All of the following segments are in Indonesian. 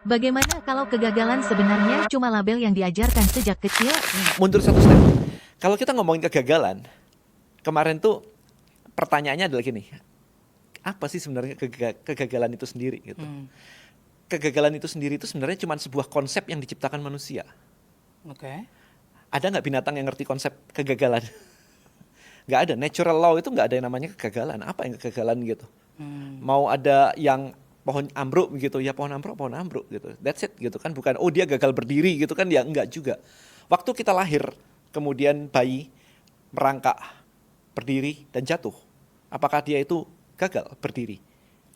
Bagaimana kalau kegagalan sebenarnya cuma label yang diajarkan sejak kecil? Mundur satu step. Kalau kita ngomongin kegagalan, kemarin tuh pertanyaannya adalah gini, apa sih sebenarnya kegagalan itu sendiri gitu. Kegagalan itu sendiri itu sebenarnya cuma sebuah konsep yang diciptakan manusia. Oke. Ada nggak binatang yang ngerti konsep kegagalan? Nggak ada. Natural law itu nggak ada yang namanya kegagalan. Apa yang kegagalan gitu? Mau ada yang pohon ambruk gitu, ya pohon ambruk gitu. That's it gitu kan. Bukan, oh dia gagal berdiri gitu kan, ya enggak juga. Waktu kita lahir, kemudian bayi merangkak, berdiri dan jatuh. Apakah dia itu gagal berdiri?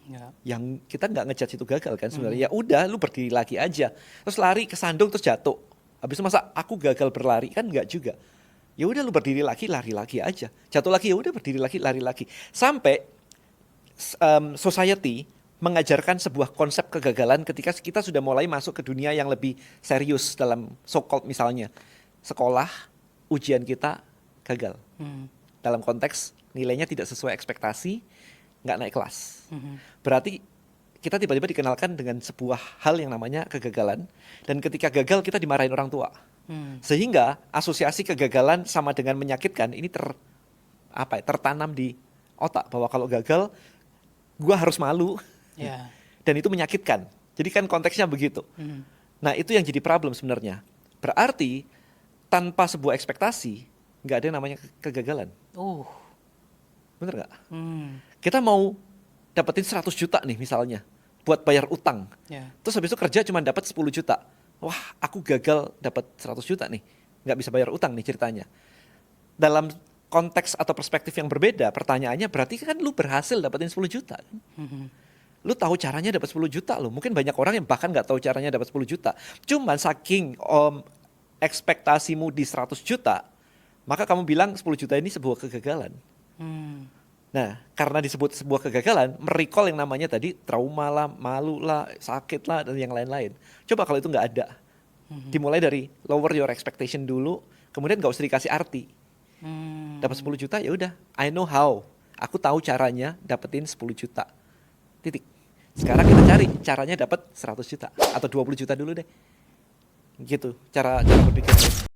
Ya. Yang kita nggak ngejudge itu gagal kan sebenarnya. Ya udah, lu berdiri lagi aja. Terus lari kesandung terus jatuh. Habis itu masa aku gagal berlari, kan nggak juga. Ya udah, lu berdiri lagi, lari lagi aja. Jatuh lagi, ya udah berdiri lagi, lari lagi. Sampai society mengajarkan sebuah konsep kegagalan ketika kita sudah mulai masuk ke dunia yang lebih serius dalam so-called misalnya sekolah, ujian kita gagal. Dalam konteks nilainya tidak sesuai ekspektasi, nggak naik kelas. Berarti kita tiba-tiba dikenalkan dengan sebuah hal yang namanya kegagalan, dan ketika gagal kita dimarahin orang tua. Sehingga asosiasi kegagalan sama dengan menyakitkan ini tertanam di otak bahwa kalau gagal gua harus malu. Ya. Dan itu menyakitkan. Jadi kan konteksnya begitu. Nah, itu yang jadi problem sebenarnya. Berarti tanpa sebuah ekspektasi nggak ada yang namanya kegagalan. Bener nggak? Kita mau dapetin 100 juta nih misalnya buat bayar utang. Ya. Terus habis itu kerja cuma dapat 10 juta. Wah, aku gagal dapat 100 juta nih. Nggak bisa bayar utang nih ceritanya. Dalam konteks atau perspektif yang berbeda, pertanyaannya berarti kan lu berhasil dapetin 10 juta. Lu tahu caranya dapat 10 juta loh. Mungkin banyak orang yang bahkan nggak tahu caranya dapat 10 juta. Cuman saking ekspektasimu di 100 juta, maka kamu bilang 10 juta ini sebuah kegagalan. Nah, karena disebut sebuah kegagalan, merecall yang namanya tadi trauma lah, malu lah, sakit lah, dan yang lain-lain. Coba kalau itu nggak ada. Dimulai dari lower your expectation dulu, kemudian nggak usah dikasih arti. Dapat 10 juta, ya udah, I know how. Aku tahu caranya dapetin 10 juta. Titik. Sekarang kita cari caranya dapat 100 juta atau 20 juta dulu deh. Gitu cara berpikirnya.